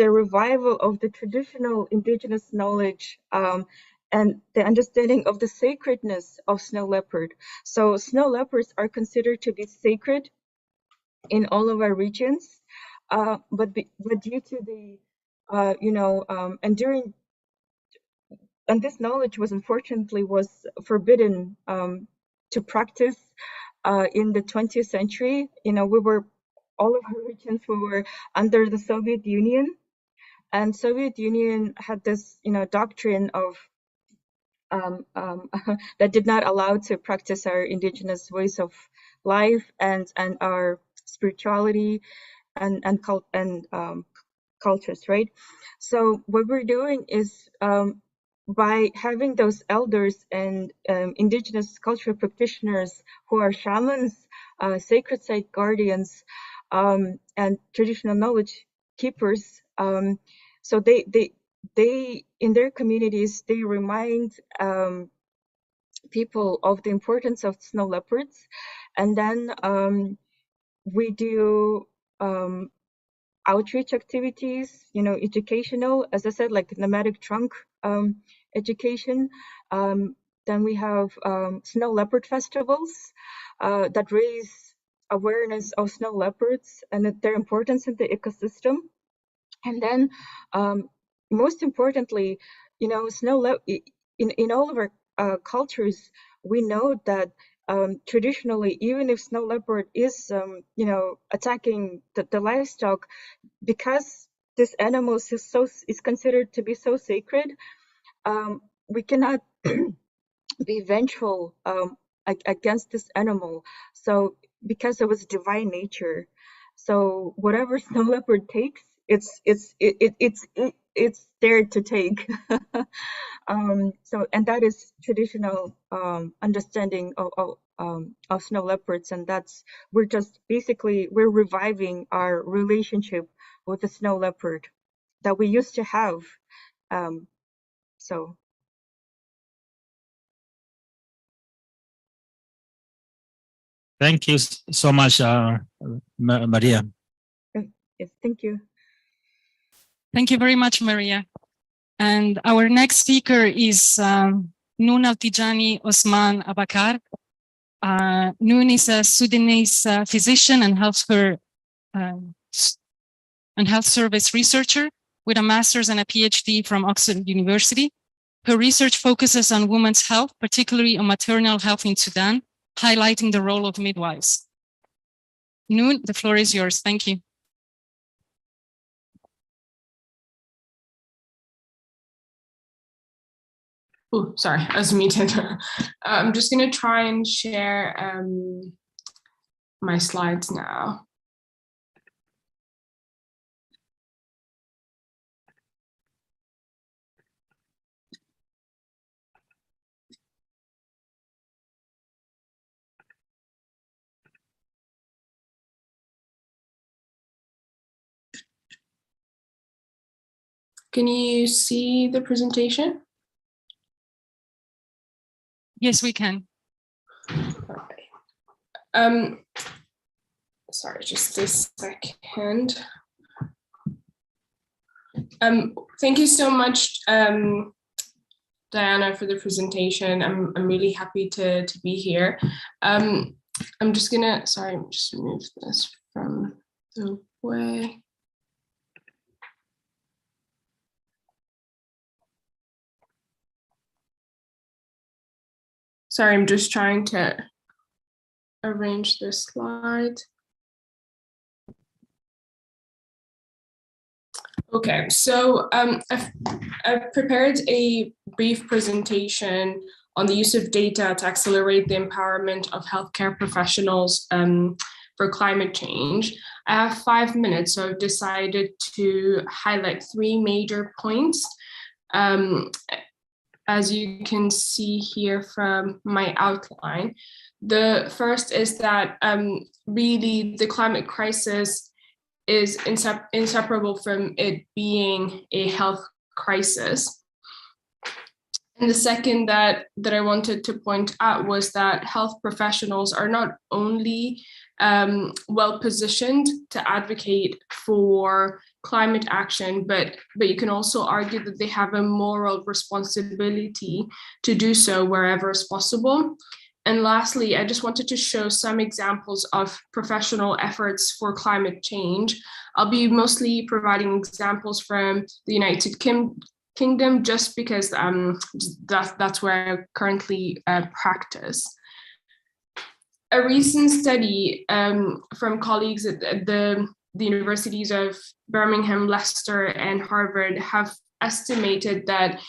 a revival of the traditional indigenous knowledge and the understanding of the sacredness of snow leopard. So snow leopards are considered to be sacred in all of our regions, but due to the and this knowledge was unfortunately forbidden to practice in the 20th century. All of our regions were under the Soviet Union, and Soviet Union had this doctrine of that did not allow to practice our indigenous ways of life and our spirituality and cultures, right? So what we're doing is by having those elders and indigenous cultural practitioners who are shamans, sacred site guardians, and traditional knowledge keepers. So they in their communities, they remind people of the importance of snow leopards, and then we do outreach activities, educational, as I said, like nomadic trunk education. Then we have snow leopard festivals that raise awareness of snow leopards and their importance in the ecosystem. And then most importantly, in all of our cultures, we know that traditionally, even if snow leopard is attacking the livestock, because this animal is considered to be so sacred, we cannot be vengeful against this animal. So because of its divine nature, so whatever snow leopard takes, it's there to take. So, and that is traditional understanding of snow leopards, and we're reviving our relationship with the snow leopard that we used to have. So. Thank you so much, Maria. Yes, thank you. Thank you very much, Maria. And our next speaker is Noon Altijani Osman Abakar. Noon is a Sudanese physician and health service researcher with a master's and a PhD from Oxford University. Her research focuses on women's health, particularly on maternal health in Sudan, highlighting the role of midwives. Noon, the floor is yours. Thank you. Oh, sorry, I was muted. I'm just going to try and share my slides now. Can you see the presentation? Yes, we can. Okay. Sorry, just a second. Thank you so much, Diana, for the presentation. I'm really happy to be here. I'm just gonna, sorry, just move this from the way. Sorry, I'm just trying to arrange the slide. Okay, so I've prepared a brief presentation on the use of data to accelerate the empowerment of healthcare professionals for climate change. I have 5 minutes, so I've decided to highlight 3 major points. As you can see here from my outline, the first is that really the climate crisis is inseparable from it being a health crisis. And the second that I wanted to point out was that health professionals are not only well positioned to advocate for climate action, but you can also argue that they have a moral responsibility to do so wherever is possible. And lastly, I just wanted to show some examples of professional efforts for climate change. I'll be mostly providing examples from the United Kingdom, just because that's where I currently practice. A recent study from colleagues at the universities of Birmingham, Leicester, and Harvard have estimated that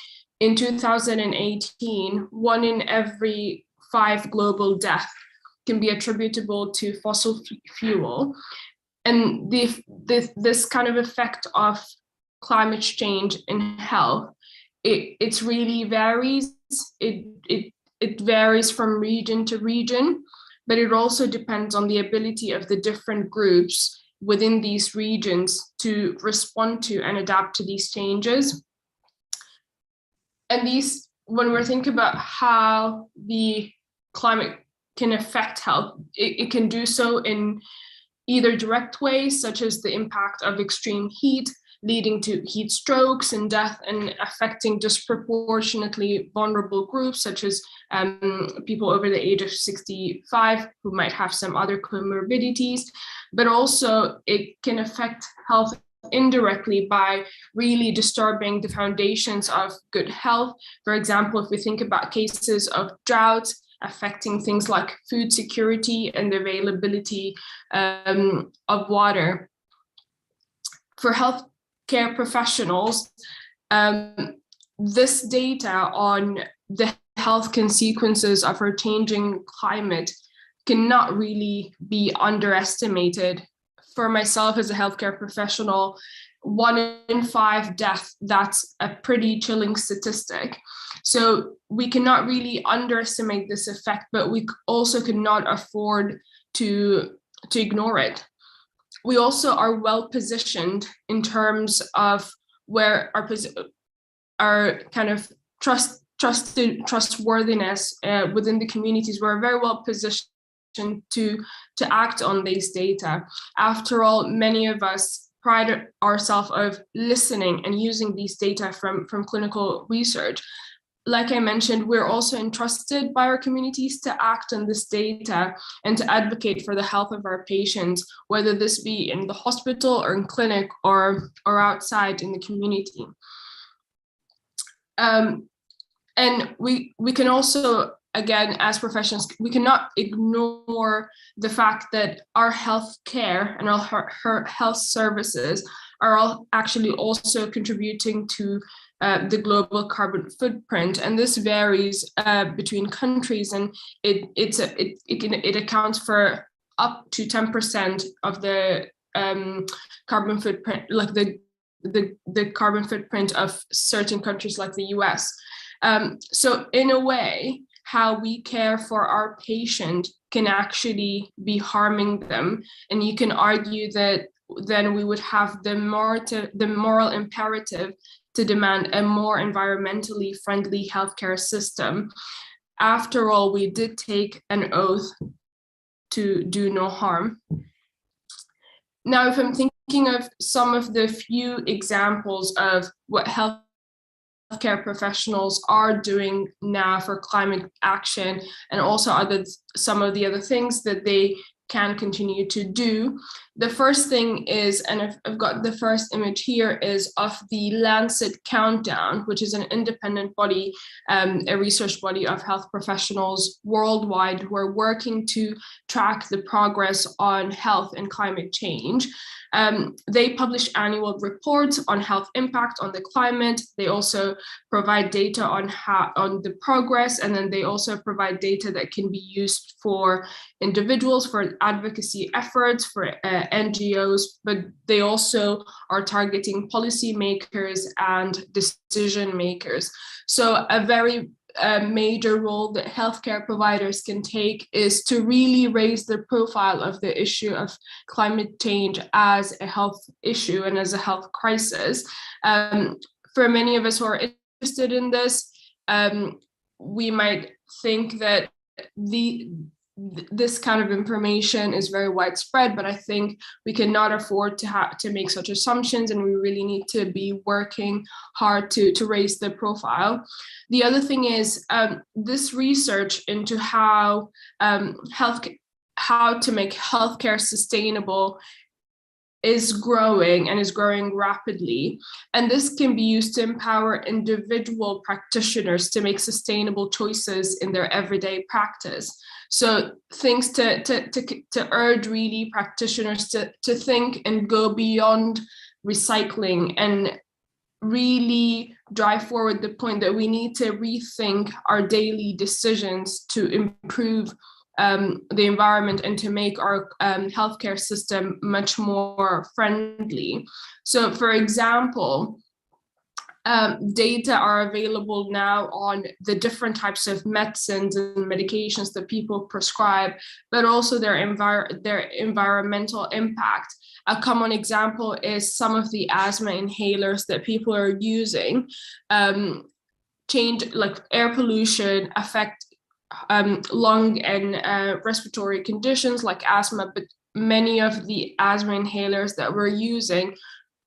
in 2018, 1 in every 5 global deaths can be attributable to fossil fuel. And this kind of effect of climate change in health, it really varies. It varies from region to region, but it also depends on the ability of the different groups within these regions to respond to and adapt to these changes. And these, when we're thinking about how the climate can affect health, it can do so in either direct ways, such as the impact of extreme heat, leading to heat strokes and death, and affecting disproportionately vulnerable groups, such as people over the age of 65 who might have some other comorbidities. But also it can affect health indirectly by really disturbing the foundations of good health. For example, if we think about cases of drought affecting things like food security and the availability of water. For healthcare professionals, this data on the health consequences of our changing climate cannot really be underestimated. For myself as a healthcare professional, 1 in 5 deaths, that's a pretty chilling statistic. So we cannot really underestimate this effect, but we also cannot afford to ignore it. We also are well positioned in terms of where our kind of trustworthiness within the communities. We're very well positioned to act on these data. After all, many of us pride ourselves of listening and using these data from clinical research. Like I mentioned, we're also entrusted by our communities to act on this data and to advocate for the health of our patients, whether this be in the hospital or in clinic or outside in the community. And we can also, again, as professionals, we cannot ignore the fact that our health care and our health services are all actually also contributing to the global carbon footprint, and this varies between countries, and it accounts for up to 10% of the carbon footprint, like the carbon footprint of certain countries like the US. So in a way, how we care for our patient can actually be harming them, and you can argue that then we would have the moral imperative to demand a more environmentally friendly healthcare system. After all, we did take an oath to do no harm. Now, if I'm thinking of some of the few examples of what healthcare professionals are doing now for climate action, and also some of the other things that they can continue to do. The first thing is, and I've got the first image here, is of the Lancet Countdown, which is an independent body, a research body of health professionals worldwide who are working to track the progress on health and climate change. They publish annual reports on health impact on the climate. They also provide data on the progress, and then they also provide data that can be used for individuals, for advocacy efforts, for NGOs, but they also are targeting policymakers and decision makers. So a very major role that healthcare providers can take is to really raise the profile of the issue of climate change as a health issue and as a health crisis. For many of us who are interested in this, we might think that this kind of information is very widespread, but I think we cannot afford to make such assumptions, and we really need to be working hard to raise the profile. The other thing is this research into how to make healthcare sustainable is growing, and is growing rapidly. And this can be used to empower individual practitioners to make sustainable choices in their everyday practice. So things to urge really practitioners to think and go beyond recycling, and really drive forward the point that we need to rethink our daily decisions to improve the environment and to make our healthcare system much more friendly. So, for example, data are available now on the different types of medicines and medications that people prescribe, but also their environmental impact. A common example is some of the asthma inhalers that people are using. Change, like air pollution, affect lung and respiratory conditions like asthma, but many of the asthma inhalers that we're using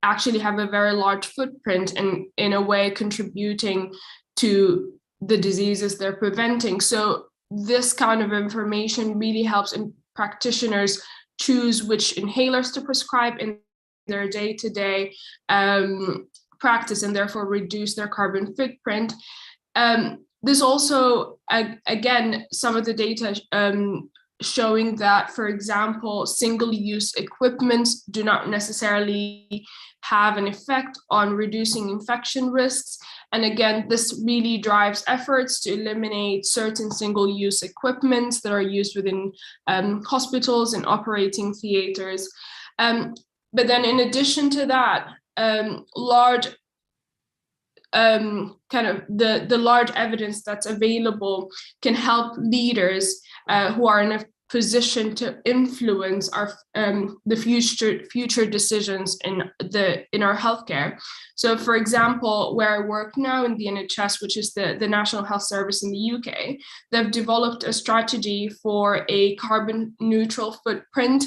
actually have a very large footprint and in a way contributing to the diseases they're preventing. So this kind of information really helps practitioners choose which inhalers to prescribe in their day-to-day practice, and therefore reduce their carbon footprint. There's also, again, some of the data showing that, for example, single-use equipment do not necessarily have an effect on reducing infection risks. And again, this really drives efforts to eliminate certain single-use equipment that are used within hospitals and operating theaters. But then in addition to that, large kind of the large evidence that's available can help leaders who are in a position to influence our the future decisions in our healthcare. So, for example, where I work now in the NHS, which is the National Health Service in the UK, they've developed a strategy for a carbon neutral footprint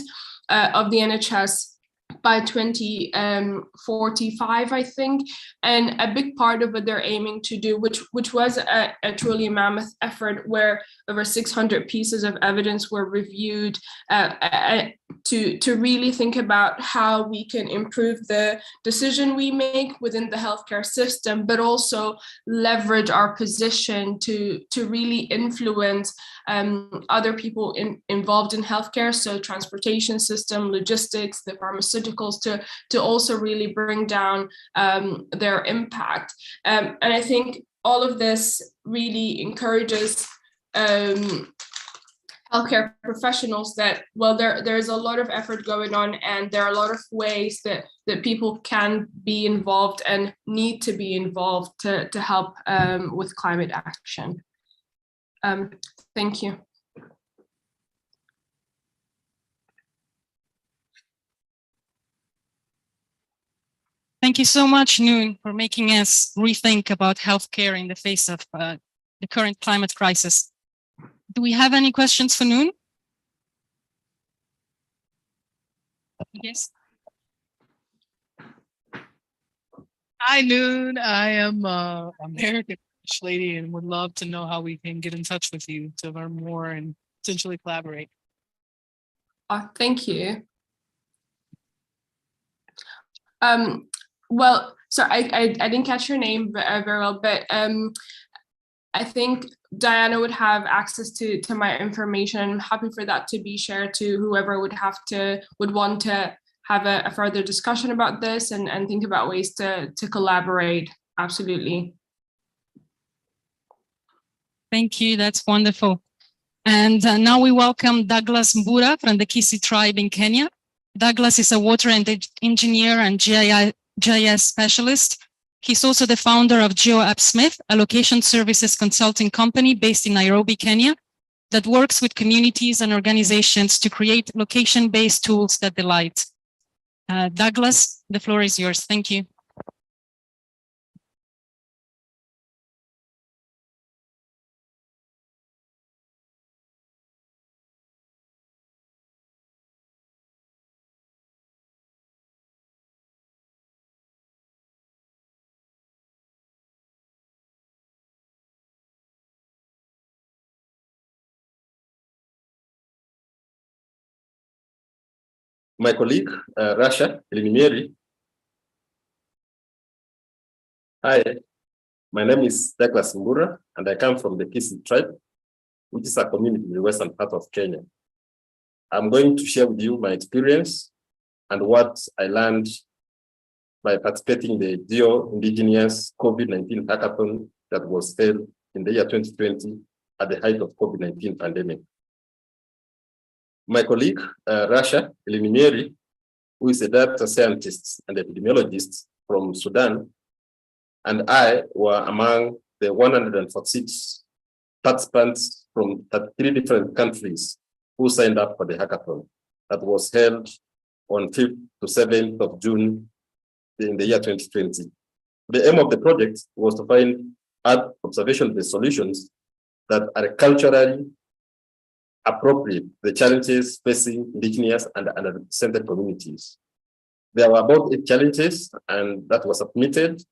of the NHS by 2045, I think. And a big part of what they're aiming to do, which was a truly mammoth effort, where over 600 pieces of evidence were reviewed to really think about how we can improve the decision we make within the healthcare system, but also leverage our position to really influence other people involved in healthcare, so transportation system, logistics, the pharmaceuticals, to also really bring down their impact. And I think all of this really encourages healthcare professionals that, well, there's a lot of effort going on, and there are a lot of ways that people can be involved and need to be involved to help with climate action. Thank you. Thank you so much, Noon, for making us rethink about healthcare in the face of the current climate crisis. Do we have any questions for Noon? Yes. Hi, Noon. I am an American lady and would love to know how we can get in touch with you to learn more and potentially collaborate. Thank you. Well, so I didn't catch your name very well, but I think Diana would have access to my information. I'm happy for that to be shared to whoever would want to have a further discussion about this and think about ways to collaborate. Absolutely. Thank you. That's wonderful. And now we welcome Douglas Mbura from the Kisii tribe in Kenya. Douglas is a water engineer and GIS specialist. He's also the founder of GEO Smith, a location services consulting company based in Nairobi, Kenya, that works with communities and organizations to create location-based tools that delight. Douglas, the floor is yours. Thank you. My colleague, Rasha Elinimeri. Hi, my name is Douglas Mbura, and I come from the Kisi tribe, which is a community in the western part of Kenya. I'm going to share with you my experience and what I learned by participating in the GEO Indigenous COVID-19 hackathon that was held in the year 2020 at the height of COVID-19 pandemic. My colleague, Rasha Elinimeri, who is a data scientist and epidemiologist from Sudan, and I were among the 146 participants from 33 different countries who signed up for the hackathon that was held on 5th to 7th of June in the year 2020. The aim of the project was to find Earth observation-based solutions that are culturally appropriate to the challenges facing indigenous and underrepresented communities. There were about 8 challenges, and that was submitted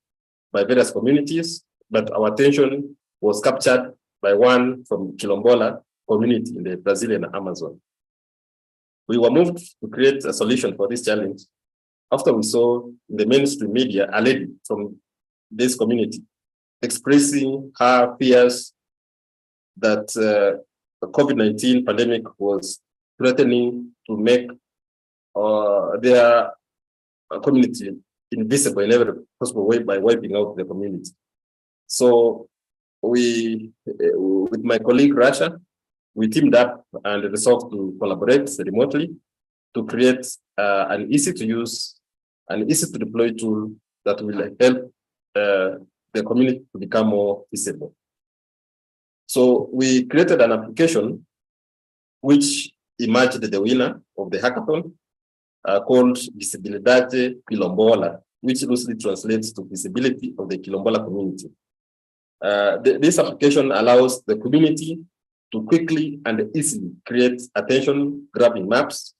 by various communities, but our attention was captured by one from Quilombola community in the Brazilian Amazon. We were moved to create a solution for this challenge after we saw in the mainstream media a lady from this community expressing her fears that the COVID-19 pandemic was threatening to make their community invisible in every possible way by wiping out the community. So we, with my colleague Rasha, we teamed up and resolved to collaborate remotely to create an easy to use and easy to deploy tool that will help the community to become more visible. So we created an application which emerged the winner of the hackathon called Visibilidade Quilombola, which loosely translates to visibility of the Quilombola community. This application allows the community to quickly and easily create attention-grabbing maps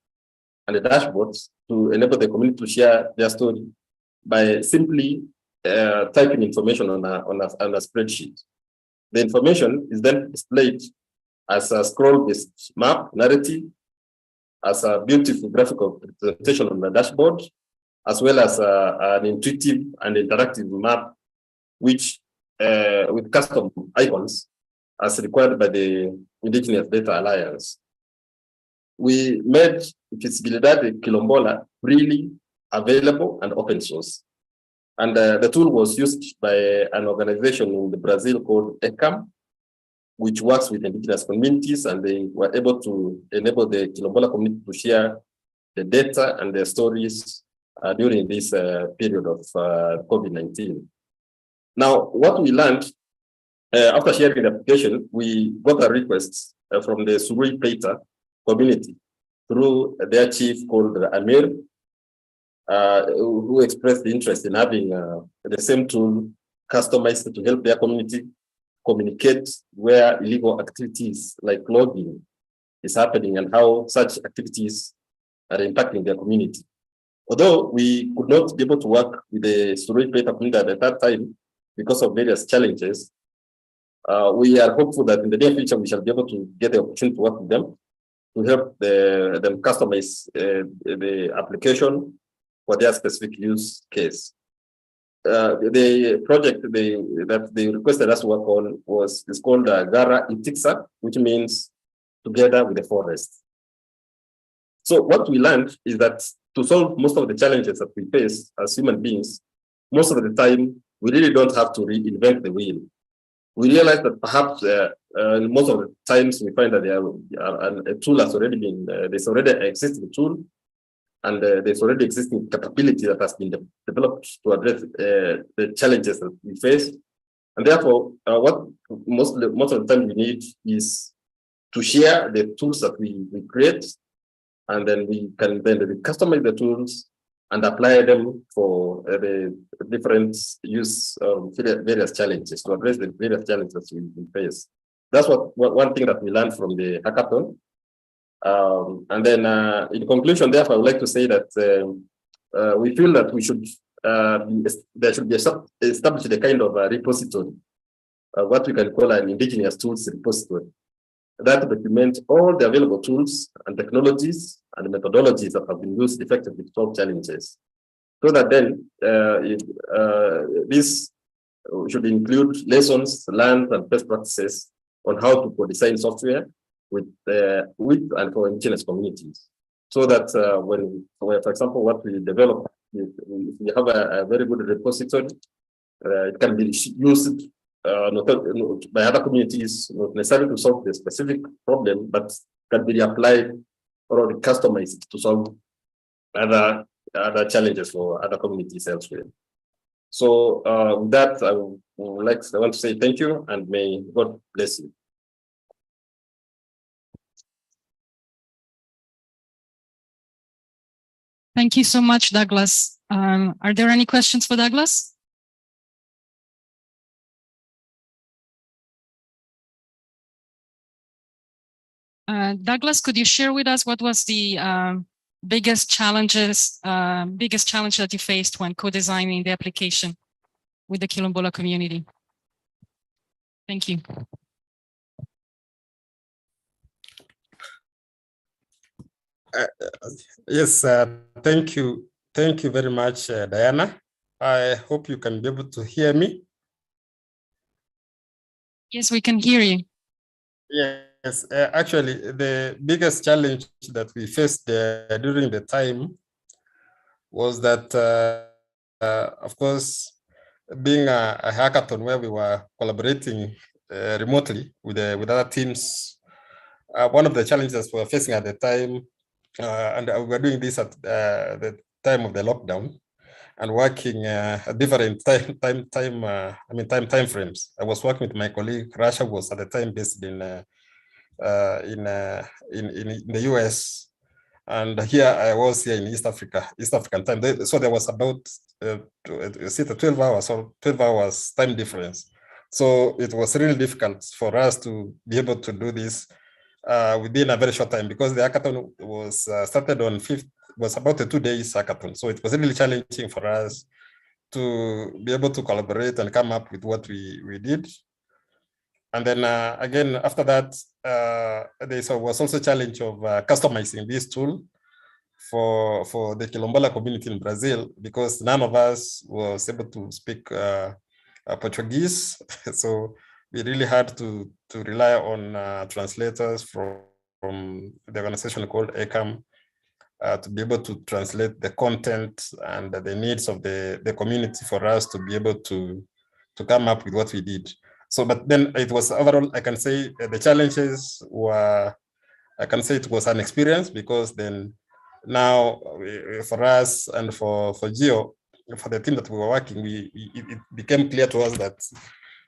and dashboards to enable the community to share their story by simply typing information on a spreadsheet. The information is then displayed as a scroll-based map narrative, as a beautiful graphical representation on the dashboard, as well as an intuitive and interactive map, which with custom icons as required by the Indigenous Data Alliance. We made Visibilidade Quilombola freely available and open source. And the tool was used by an organization in Brazil called ECAM, which works with indigenous communities, and they were able to enable the Quilombola community to share the data and their stories during this period of COVID-19. Now, what we learned after sharing the application, we got a request from the Surui Peita community through their chief called Amir, who expressed the interest in having the same tool customized to help their community communicate where illegal activities like logging is happening and how such activities are impacting their community. Although we could not be able to work with the Surui Peita community at that time because of various challenges, we are hopeful that in the near future we shall be able to get the opportunity to work with them to help them customize the application for their specific use case. The project that they requested us to work on is called Gara Itixa, which means together with the forest. So what we learned is that to solve most of the challenges that we face as human beings, most of the time we really don't have to reinvent the wheel. We realize that perhaps most of the times we find that a tool has already been, there's already an existing tool, and there's already existing capability that has been developed to address the challenges that we face. And therefore, what most of the time we need is to share the tools that we create, and then we can then customize the tools and apply them for the different use of various challenges, to address the various challenges we face. That's one thing that we learned from the hackathon. And then in conclusion, therefore, I would like to say that we feel that we should, there should be established a kind of a repository, what we can call an indigenous tools repository, that document all the available tools and technologies and methodologies that have been used effectively to solve challenges. So that then this should include lessons learned and best practices on how to co-design software with and for indigenous communities. So that for example, what we develop, we have a very good repository. It can be used by other communities, not necessarily to solve the specific problem, but can be applied or customized to solve other challenges for other communities elsewhere. So with that, I want to say thank you and may God bless you. Thank you so much, Douglas. Are there any questions for Douglas? Douglas, could you share with us what was the biggest challenge that you faced when co-designing the application with the Quilombola community? Thank you. Yes, thank you. Thank you very much, Diana. I hope you can be able to hear me. Yes, we can hear you. Yes, actually, the biggest challenge that we faced during the time was that, of course, being a hackathon where we were collaborating remotely with other teams, one of the challenges we were facing at the time, and we were doing this at the time of the lockdown and working at different time frames. I was working with my colleague. Russia was at the time based in the US, and here I was here in East African time. So there was about 12 hours or 12 hours time difference. So it was really difficult for us to be able to do this within a very short time, because the hackathon was started on 5th, was about a 2 days hackathon. So it was really challenging for us to be able to collaborate and come up with what we did. And then again, after that, there was also a challenge of customizing this tool for the Quilombola community in Brazil, because none of us was able to speak Portuguese. So we really had to rely on translators from the organization called ECAM to be able to translate the content and the needs of the community for us to be able to come up with what we did. So, but then it was overall, I can say the challenges were, I can say it was an experience, because then now for us and for GEO, for the team that we were working, it became clear to us that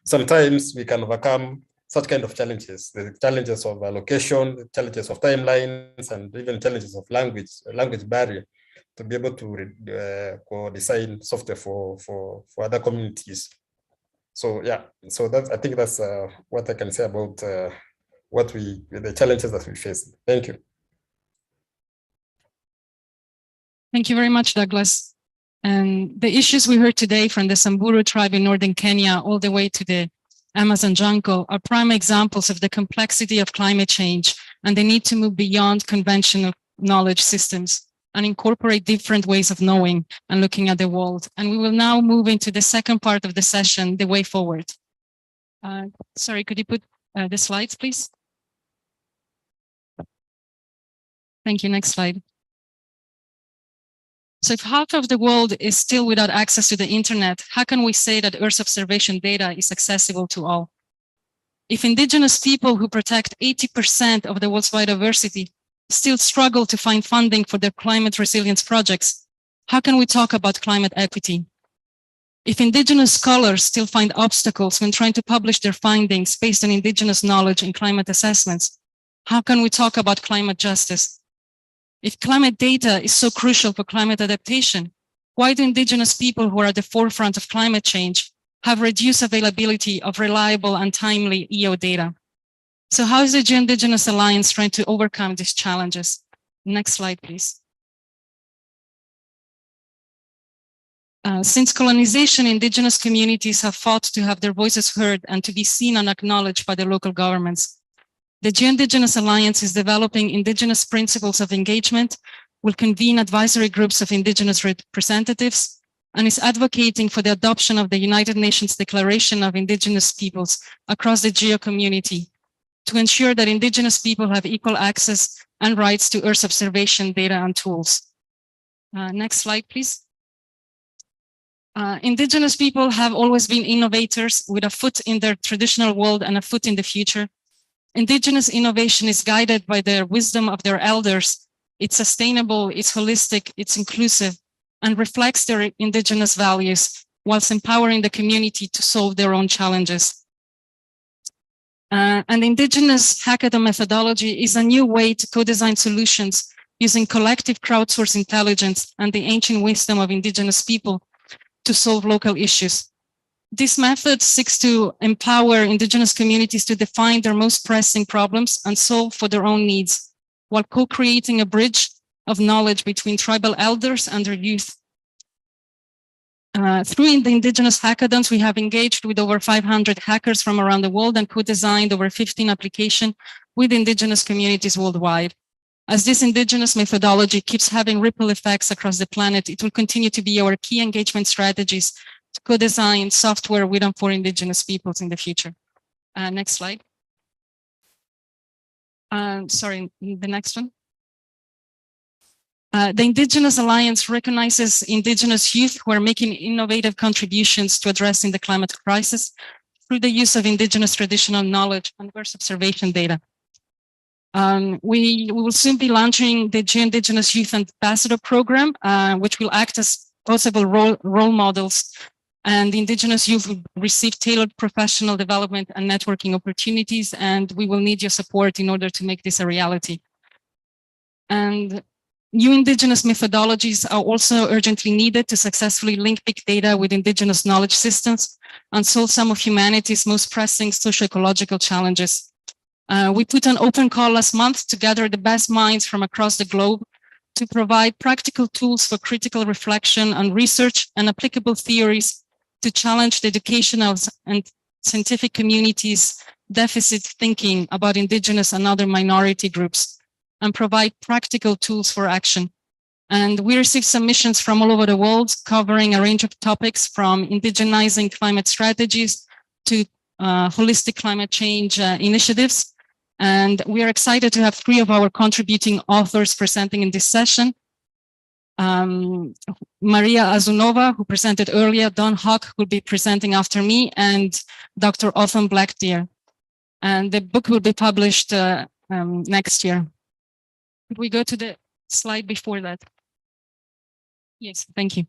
sometimes we can overcome such kind of challenges, the challenges of location, the challenges of timelines, and even challenges of language barrier, to be able to co-design software for other communities. So yeah, so I think that's what I can say about the challenges that we face. Thank you. Thank you very much, Douglas. And the issues we heard today from the Samburu tribe in northern Kenya all the way to the Amazon jungle are prime examples of the complexity of climate change and the need to move beyond conventional knowledge systems and incorporate different ways of knowing and looking at the world. And we will now move into the second part of the session, the way forward. Sorry, could you put the slides, please? Thank you. Next slide. So if half of the world is still without access to the internet, how can we say that Earth observation data is accessible to all? If indigenous people who protect 80% of the world's biodiversity still struggle to find funding for their climate resilience projects, how can we talk about climate equity? If indigenous scholars still find obstacles when trying to publish their findings based on indigenous knowledge and climate assessments, how can we talk about climate justice? If climate data is so crucial for climate adaptation, why do indigenous people who are at the forefront of climate change have reduced availability of reliable and timely EO data? So how is the Geo-Indigenous Alliance trying to overcome these challenges? Next slide, please. Since colonization, indigenous communities have fought to have their voices heard and to be seen and acknowledged by the local governments. The GEO-Indigenous Alliance is developing Indigenous principles of engagement, will convene advisory groups of Indigenous representatives, and is advocating for the adoption of the United Nations Declaration of Indigenous Peoples across the GEO community to ensure that Indigenous people have equal access and rights to Earth observation data and tools. Next slide, please. Indigenous people have always been innovators with a foot in their traditional world and a foot in the future. Indigenous innovation is guided by the wisdom of their elders. It's sustainable, it's holistic, it's inclusive, and reflects their Indigenous values, whilst empowering the community to solve their own challenges. And Indigenous hackathon methodology is a new way to co-design solutions using collective crowdsourced intelligence and the ancient wisdom of Indigenous people to solve local issues. This method seeks to empower Indigenous communities to define their most pressing problems and solve for their own needs, while co-creating a bridge of knowledge between tribal elders and their youth. Through the Indigenous hackathons, we have engaged with over 500 hackers from around the world and co-designed over 15 applications with Indigenous communities worldwide. As this Indigenous methodology keeps having ripple effects across the planet, it will continue to be our key engagement strategies to co-design software with and for Indigenous peoples in the future. Next slide. Sorry, the next one. The Indigenous Alliance recognizes Indigenous youth who are making innovative contributions to addressing the climate crisis through the use of Indigenous traditional knowledge and Earth observation data. We will soon be launching the GEO-Indigenous Youth Ambassador Program, which will act as possible role models, and the Indigenous youth will receive tailored professional development and networking opportunities, and we will need your support in order to make this a reality. And new Indigenous methodologies are also urgently needed to successfully link big data with Indigenous knowledge systems and solve some of humanity's most pressing socio-ecological challenges. We put an open call last month to gather the best minds from across the globe to provide practical tools for critical reflection on research and applicable theories to challenge the educational and scientific communities' deficit thinking about Indigenous and other minority groups, and provide practical tools for action. And we received submissions from all over the world covering a range of topics from indigenizing climate strategies to holistic climate change initiatives. And we are excited to have 3 of our contributing authors presenting in this session. Maria Azunova, who presented earlier, Don Hawk will be presenting after me, and Dr. Otham Blackdeer. And the book will be published next year. Could we go to the slide before that? Yes, thank you.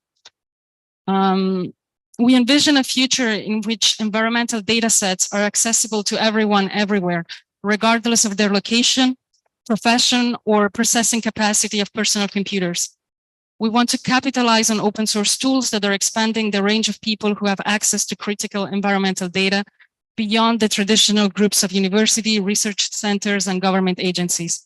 We envision a future in which environmental data sets are accessible to everyone, everywhere, regardless of their location, profession, or processing capacity of personal computers. We want to capitalize on open source tools that are expanding the range of people who have access to critical environmental data beyond the traditional groups of university, research centers, and government agencies.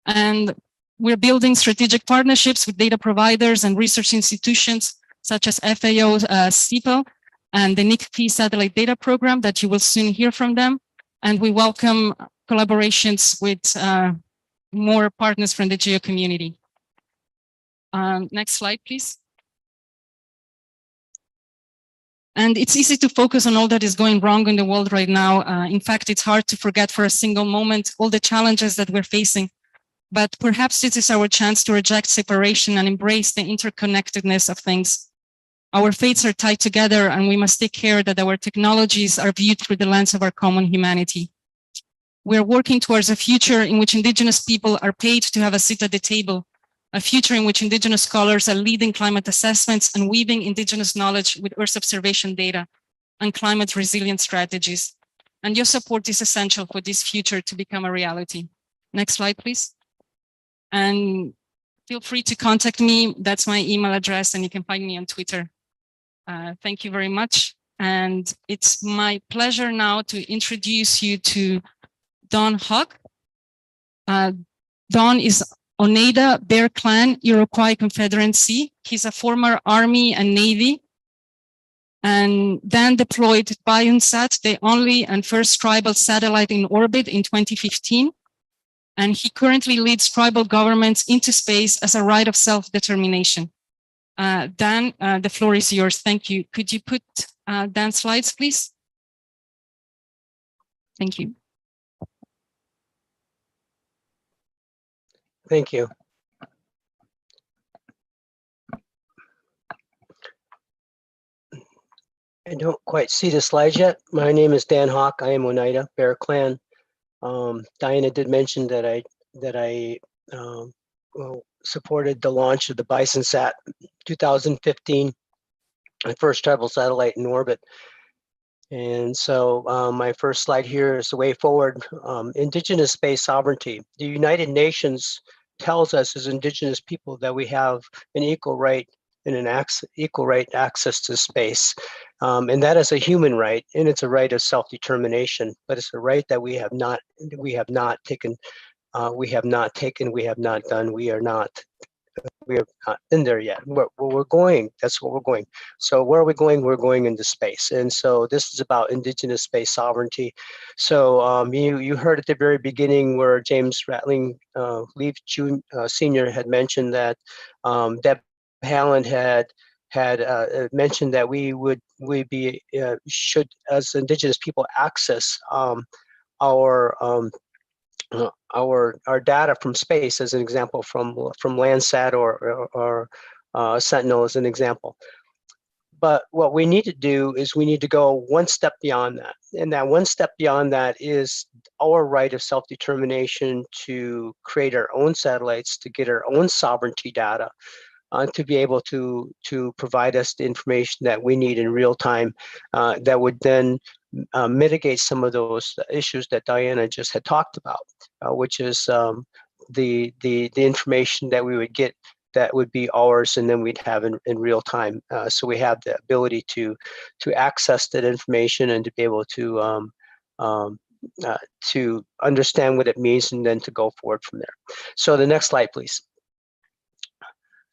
And we're building strategic partnerships with data providers and research institutions such as FAO, CEPAL, and the NICP Satellite Data Program that you will soon hear from them. And we welcome collaborations with more partners from the GEO community. Next slide, please. And it's easy to focus on all that is going wrong in the world right now. In fact, it's hard to forget for a single moment all the challenges that we're facing. But perhaps this is our chance to reject separation and embrace the interconnectedness of things. Our fates are tied together, and we must take care that our technologies are viewed through the lens of our common humanity. We are working towards a future in which Indigenous people are paid to have a seat at the table, a future in which Indigenous scholars are leading climate assessments and weaving Indigenous knowledge with Earth observation data and climate resilient strategies. And your support is essential for this future to become a reality. Next slide, please. And feel free to contact me. That's my email address, and you can find me on Twitter. Thank you very much. And it's my pleasure now to introduce you to Don Hawk. Don is Oneida Bear Clan Iroquois Confederacy. He's a former Army and Navy and then deployed BioSat, the only and first tribal satellite in orbit in 2015. And he currently leads tribal governments into space as a right of self-determination. Dan, the floor is yours. Thank you. Could you put Dan's slides, please? Thank you. Thank you. I don't quite see the slides yet. My name is Dan Hawk. I am Oneida Bear Clan. Diana did mention that I supported the launch of the BisonSat 2015, my first tribal satellite in orbit. And so my first slide here is the way forward. Indigenous space sovereignty. The United Nations tells us as Indigenous people that we have an equal right and an equal right access to space. And that is a human right, and it's a right of self-determination, but it's a right that we have not taken, we have not done, we are not in there yet. We're going, that's what we're going. So where are we going? We're going into space. And so this is about Indigenous space sovereignty. So you heard at the very beginning where James Ratling Leaf Sr. had mentioned that Deb Haaland had mentioned that we should, as Indigenous people, access our data from space, as an example, from Landsat or Sentinel, as an example. But what we need to do is we need to go one step beyond that, and that one step beyond that is our right of self-determination to create our own satellites, to get our own sovereignty data, to be able to provide us the information that we need in real time, that would then mitigate some of those issues that Diana just had talked about, which is the information that we would get that would be ours, and then we'd have in real time. So we have the ability to access that information and to be able to understand what it means, and then to go forward from there. So the next slide, please.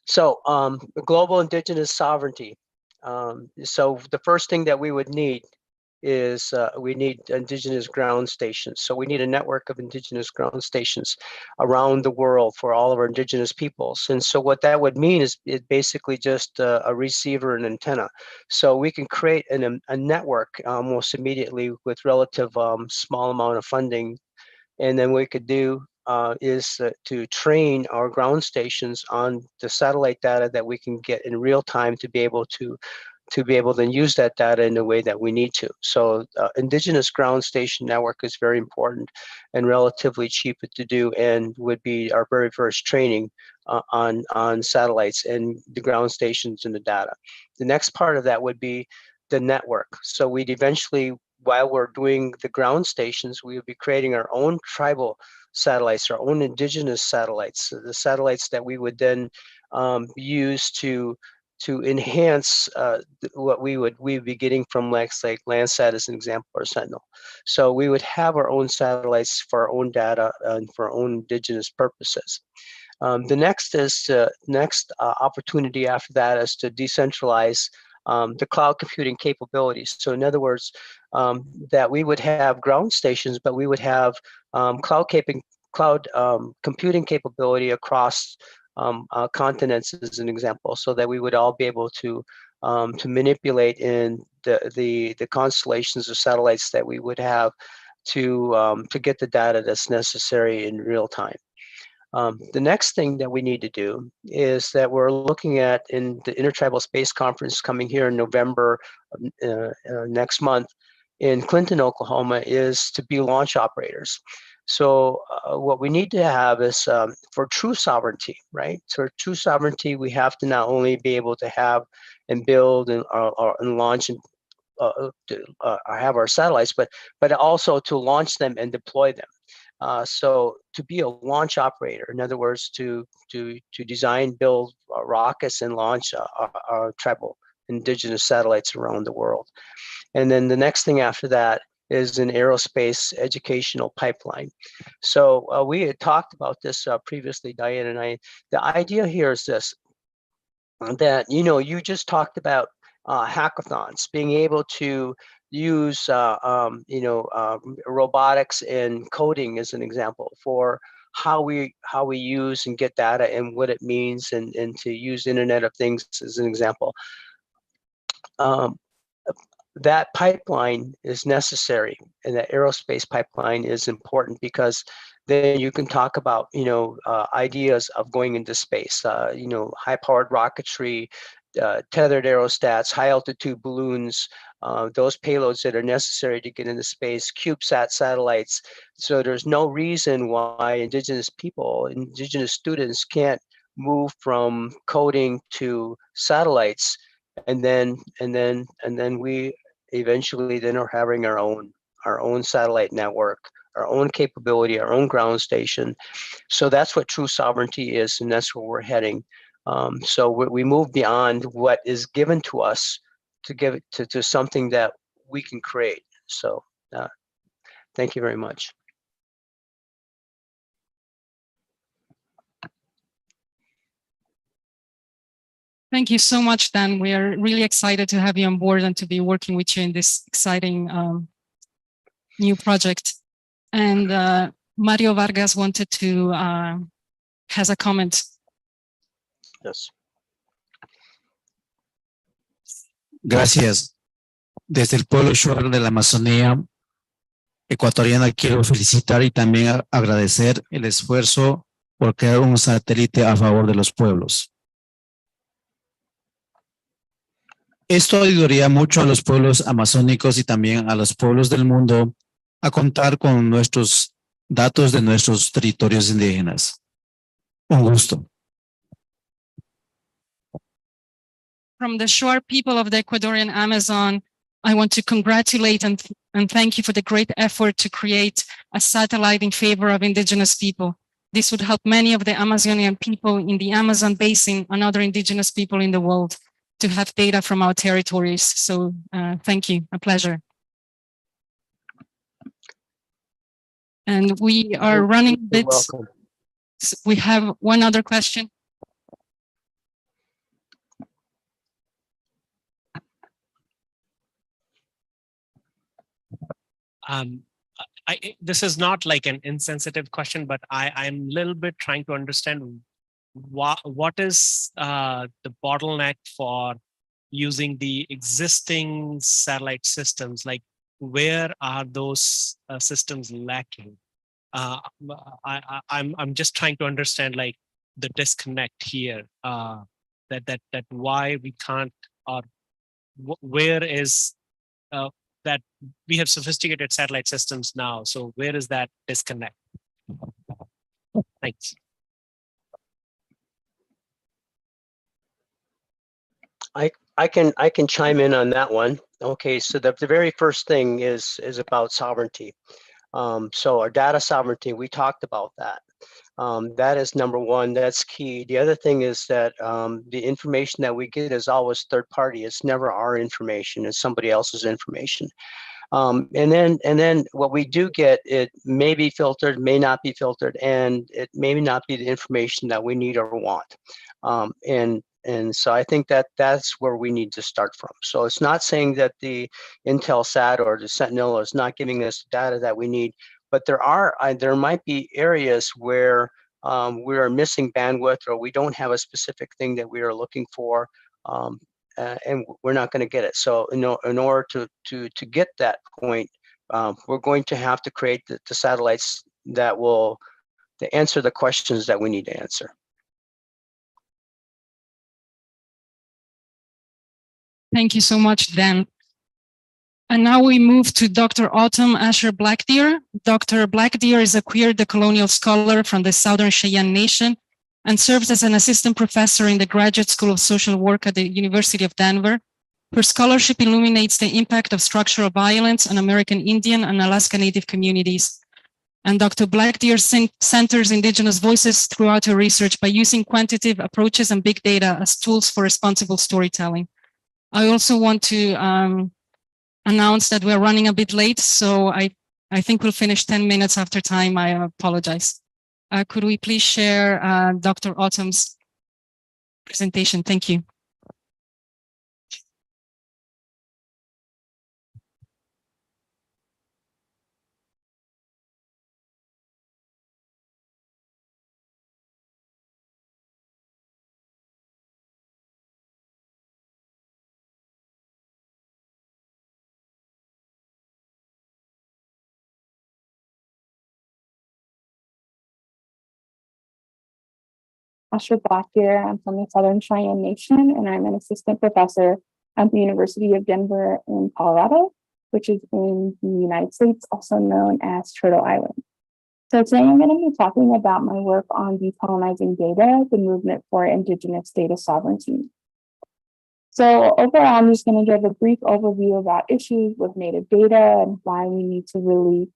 So global Indigenous sovereignty. So the first thing that we would need is we need Indigenous ground stations. So we need a network of Indigenous ground stations around the world for all of our Indigenous peoples. And so what that would mean is basically just a receiver and antenna. So we can create a network almost immediately with relative small amount of funding. And then what we could do is to train our ground stations on the satellite data that we can get in real time to be able to then use that data in the way that we need to. So Indigenous ground station network is very important and relatively cheap to do, and would be our very first training on satellites and the ground stations and the data. The next part of that would be the network. So we'd eventually, while we're doing the ground stations, we would be creating our own tribal satellites, our own Indigenous satellites, the satellites that we would then use to enhance what we'd be getting from like Landsat as an example, or Sentinel. So we would have our own satellites for our own data and for our own Indigenous purposes. The next opportunity after that is to decentralize the cloud computing capabilities. So in other words, that we would have ground stations, but we would have cloud computing capability across continents, as an example, so that we would all be able to manipulate in the constellations of satellites that we would have to get the data that's necessary in real time. The next thing that we need to do is that we're looking at in the Intertribal Space Conference coming here in November next month in Clinton, Oklahoma, is to be launch operators. So what we need to have is for true sovereignty, right? So for true sovereignty, we have to not only be able to have and build and launch and have our satellites, but also to launch them and deploy them. So to be a launch operator, in other words, to design, build rockets and launch our tribal Indigenous satellites around the world. And then the next thing after that is an aerospace educational pipeline. So we had talked about this previously, Diane and I. The idea here is this, that, you just talked about hackathons, being able to use robotics and coding as an example for how we use and get data and what it means, and to use Internet of Things as an example. That pipeline is necessary, and that aerospace pipeline is important, because then you can talk about ideas of going into space, high-powered rocketry, tethered aerostats, high-altitude balloons, those payloads that are necessary to get into space, CubeSat satellites. So there's no reason why Indigenous people, Indigenous students can't move from coding to satellites, and then we eventually then are having our own satellite network, our own capability, our own ground station. So that's what true sovereignty is, and that's where we're heading. So we move beyond what is given to us to give it to something that we can create. So thank you very much. Thank you so much, Dan. We are really excited to have you on board and to be working with you in this exciting new project. And Mario Vargas wanted to, has a comment. Yes. Gracias. Desde el pueblo Shuar de la Amazonía ecuatoriana quiero felicitar y también agradecer el esfuerzo por crear un satélite a favor de los pueblos. Esto ayudaría mucho a los pueblos amazónicos y también a los pueblos del mundo a contar con nuestros datos de nuestros territorios indígenas. Un gusto. From the Shuar people of the Ecuadorian Amazon, I want to congratulate and thank you for the great effort to create a satellite in favor of Indigenous people. This would help many of the Amazonian people in the Amazon basin and other Indigenous people in the world to have data from our territories. So thank you, a pleasure. And we are running bits. We have one other question. This is not like an insensitive question, but I'm a little bit trying to understand what is the bottleneck for using the existing satellite systems? Like, where are those systems lacking? I'm just trying to understand, like, the disconnect here. That why we can't, or where is that we have sophisticated satellite systems now. So where is that disconnect? Thanks. I can chime in on that one. Okay, so the very first thing is about sovereignty. So our data sovereignty, we talked about that. That is number one, that's key. The other thing is that the information that we get is always third party. It's never our information, it's somebody else's information. And then what we do get, it may be filtered, may not be filtered, and it may not be the information that we need or want. And so I think that that's where we need to start from. So it's not saying that the Intelsat or the Sentinel is not giving us data that we need, but there might be areas where we are missing bandwidth, or we don't have a specific thing that we are looking for, and we're not going to get it. So in order to get that point, we're going to have to create the satellites that will answer the questions that we need to answer. Thank you so much, Dan. And now we move to Dr. Autumn Asher Blackdeer. Dr. Blackdeer is a queer decolonial scholar from the Southern Cheyenne Nation and serves as an assistant professor in the Graduate School of Social Work at the University of Denver. Her scholarship illuminates the impact of structural violence on American Indian and Alaska Native communities. And Dr. Blackdeer centers Indigenous voices throughout her research by using quantitative approaches and big data as tools for responsible storytelling. I also want to announce that we're running a bit late, so I think we'll finish 10 minutes after time. I apologize. Could we please share Dr. Autumn's presentation? Thank you. Asher Blackbeard. I'm from the Southern Cheyenne Nation, and I'm an assistant professor at the University of Denver in Colorado, which is in the United States, also known as Turtle Island. So today I'm going to be talking about my work on decolonizing data, the movement for Indigenous data sovereignty. So overall, I'm just going to give a brief overview about issues with native data and why we need to really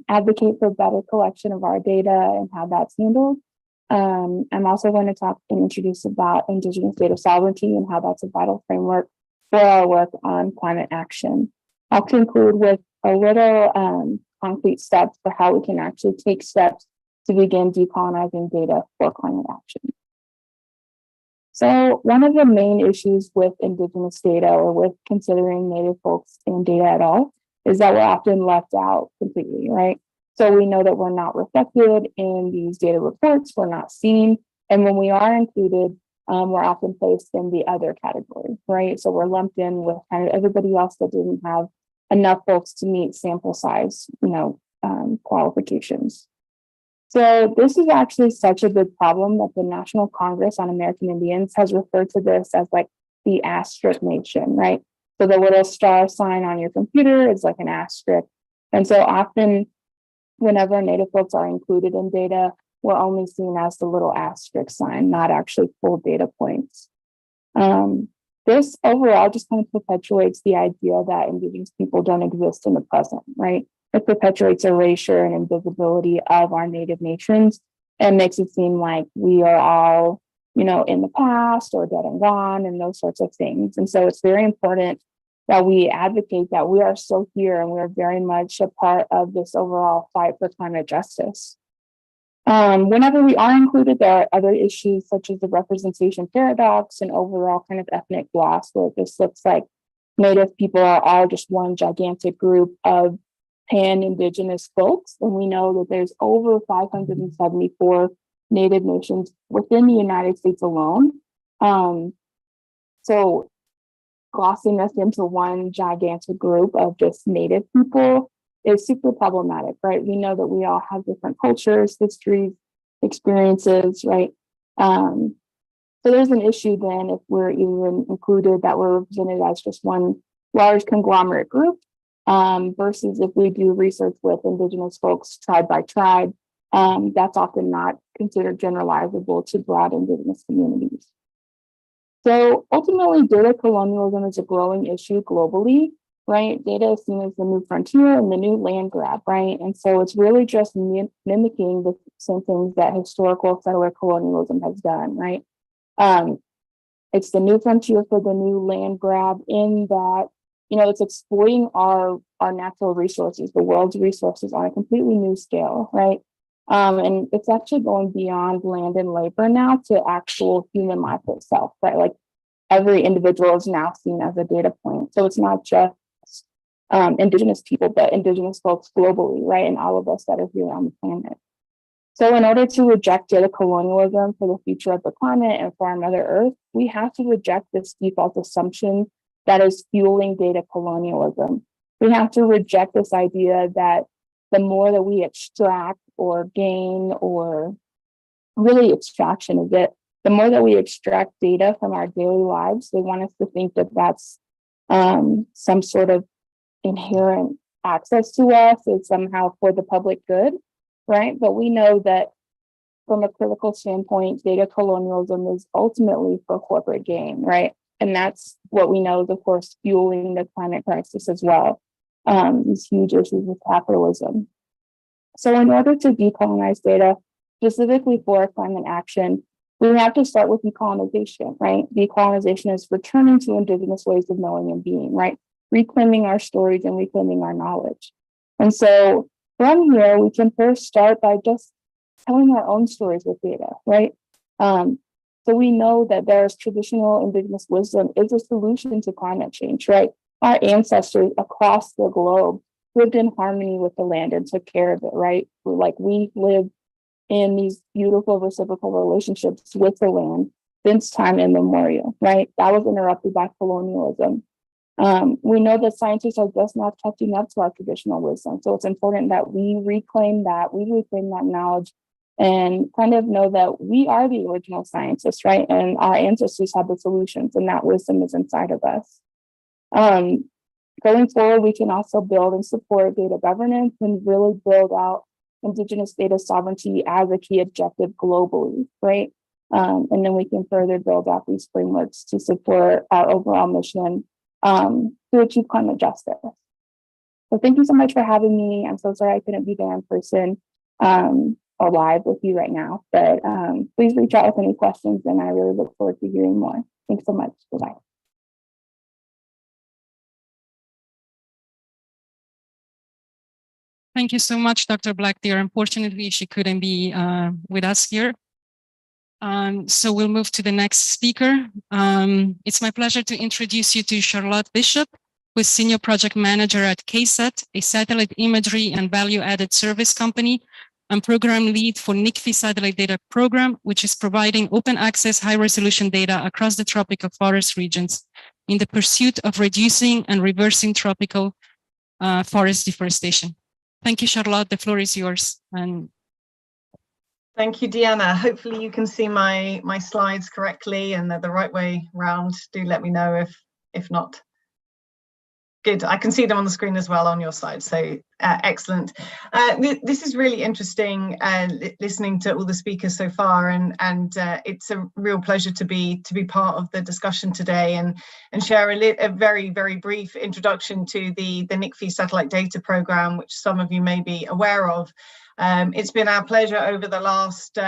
advocate for better collection of our data and how that's handled. I'm also going to talk and introduce about Indigenous data sovereignty and how that's a vital framework for our work on climate action. I'll conclude with a little concrete steps for how we can actually take steps to begin decolonizing data for climate action. So one of the main issues with Indigenous data or with considering Native folks in data at all is that we're often left out completely, right? So we know that we're not reflected in these data reports, we're not seen. And when we are included, we're often placed in the other category, right? So we're lumped in with kind of everybody else that didn't have enough folks to meet sample size, qualifications. So this is actually such a big problem that the National Congress on American Indians has referred to this as like the asterisk nation, right? So the little star sign on your computer is like an asterisk. And so often whenever Native folks are included in data, we're only seen as the little asterisk sign, not actually full data points. This overall just kind of perpetuates the idea that Indigenous people don't exist in the present, right? It perpetuates erasure and invisibility of our Native nations and makes it seem like we are all, in the past or dead and gone and those sorts of things. And so it's very important that we advocate that we are still here and we're very much a part of this overall fight for climate justice. Whenever we are included, there are other issues such as the representation paradox and overall kind of ethnic gloss, where it just looks like Native people are all just one gigantic group of pan-Indigenous folks. And we know that there's over 574 Native nations within the United States alone. So glossing us into one gigantic group of just Native people is super problematic, right? We know that we all have different cultures, histories, experiences, right? So there's an issue then if we're even included that we're represented as just one large conglomerate group versus if we do research with Indigenous folks tribe by tribe, that's often not considered generalizable to broad Indigenous communities. So ultimately, data colonialism is a growing issue globally, right? Data is seen as the new frontier and the new land grab, right? And so it's really just mimicking the same things that historical settler colonialism has done, right? It's the new frontier for the new land grab in that, it's exploiting our natural resources, the world's resources on a completely new scale, right? And it's actually going beyond land and labor now to actual human life itself, right? Like every individual is now seen as a data point. So it's not just Indigenous people, but Indigenous folks globally, right? And all of us that are here on the planet. So in order to reject data colonialism for the future of the climate and for our Mother Earth, we have to reject this default assumption that is fueling data colonialism. We have to reject this idea that the more that we extract or gain, or really extraction is it, the more that we extract data from our daily lives, they want us to think that that's some sort of inherent access to us is somehow for the public good, right? But we know that from a critical standpoint, data colonialism is ultimately for corporate gain, right? And that's what we know is, of course, fueling the climate crisis as well, these huge issues with capitalism. So in order to decolonize data, specifically for climate action, we have to start with decolonization, right? Decolonization is returning to Indigenous ways of knowing and being, right? Reclaiming our stories and reclaiming our knowledge. And so from here, we can first start by just telling our own stories with data, right? So we know that there's traditional Indigenous wisdom is a solution to climate change, right? Our ancestors across the globe lived in harmony with the land and took care of it, right? Like we lived in these beautiful reciprocal relationships with the land since time immemorial, right? That was interrupted by colonialism. We know that scientists are just not catching up to our traditional wisdom. So it's important that we reclaim that knowledge and kind of know that we are the original scientists, right? And our ancestors had the solutions, and that wisdom is inside of us. Going forward, we can also build and support data governance and really build out Indigenous data sovereignty as a key objective globally, right? And then we can further build out these frameworks to support our overall mission to achieve climate justice. So thank you so much for having me. I'm so sorry I couldn't be there in person or live with you right now, but please reach out with any questions, and I really look forward to hearing more. Thanks so much. Bye-bye. Thank you so much, Dr. Blackdeer. Unfortunately, she couldn't be with us here. So we'll move to the next speaker. It's my pleasure to introduce you to Charlotte Bishop, who is Senior Project Manager at KSAT, a satellite imagery and value-added service company, and Program Lead for NICFI Satellite Data Program, which is providing open access high-resolution data across the tropical forest regions in the pursuit of reducing and reversing tropical forest deforestation. Thank you, Charlotte. The floor is yours. And thank you, Deanna. Hopefully you can see my slides correctly and they're the right way around. Do let me know if not. Good, I can see them on the screen as well on your side, so excellent. This is really interesting, listening to all the speakers so far, and it's a real pleasure to be part of the discussion today and share a very, very brief introduction to the NICFI Satellite Data Program, which some of you may be aware of. It's been our pleasure over the last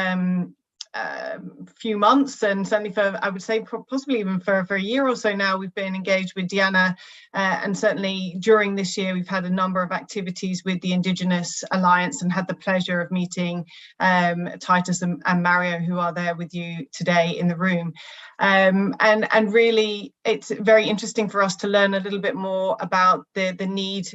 few months, and certainly for, I would say, possibly even for a year or so now, we've been engaged with Deanna, and certainly during this year we've had a number of activities with the Indigenous Alliance and had the pleasure of meeting Titus and Mario, who are there with you today in the room. And really it's very interesting for us to learn a little bit more about the need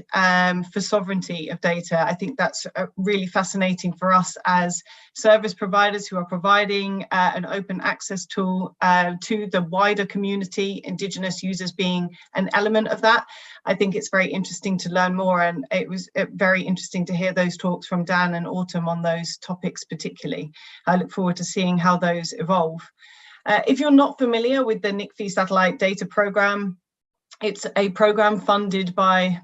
for sovereignty of data. I think that's really fascinating for us as service providers who are providing an open access tool to the wider community, Indigenous users being an element of that. I think it's very interesting to learn more, and it was very interesting to hear those talks from Dan and Autumn on those topics particularly. I look forward to seeing how those evolve. If you're not familiar with the NICFI Satellite Data Program, it's a program funded by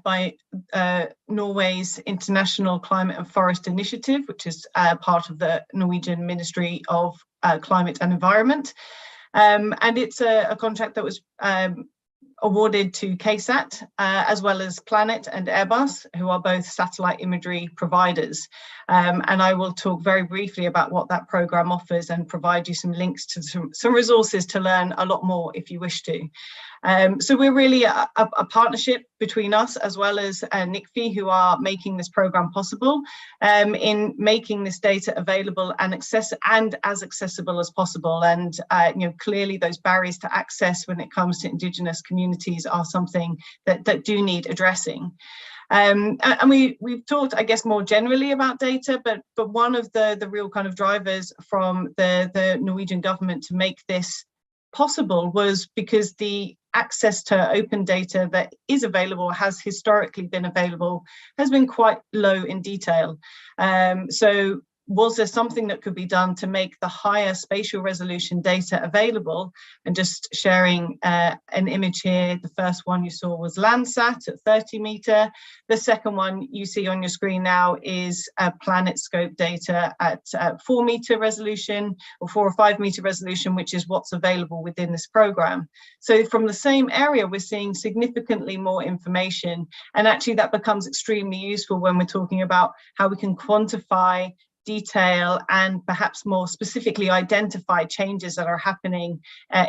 Norway's International Climate and Forest Initiative, which is part of the Norwegian Ministry of Climate and Environment. And it's a contract that was awarded to KSAT, as well as Planet and Airbus, who are both satellite imagery providers. And I will talk very briefly about what that program offers and provide you some links to some resources to learn a lot more if you wish to. So we're really a partnership between us as well as NICFI, who are making this program possible, in making this data available and as accessible as possible. And you know, clearly those barriers to access when it comes to Indigenous communities are something that do need addressing. And we've talked, I guess, more generally about data, but one of the real kind of drivers from the Norwegian government to make this possible was because the access to open data that is available, has historically been available, has been quite low in detail. So was there something that could be done to make the higher spatial resolution data available? And just sharing an image here, the first one you saw was Landsat at 30 meter. The second one you see on your screen now is PlanetScope data at 4 meter resolution, or 4 or 5 meter resolution, which is what's available within this program. So from the same area, we're seeing significantly more information. And actually that becomes extremely useful when we're talking about how we can quantify, detail, and perhaps more specifically identify changes that are happening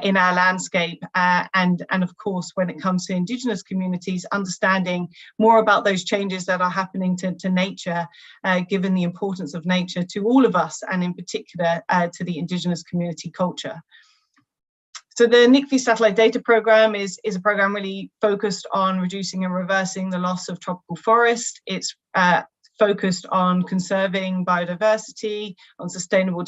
in our landscape, and of course when it comes to Indigenous communities, understanding more about those changes that are happening to nature, given the importance of nature to all of us, and in particular to the Indigenous community culture. So the NICFI Satellite Data Program is a program really focused on reducing and reversing the loss of tropical forest. It's focused on conserving biodiversity, on sustainable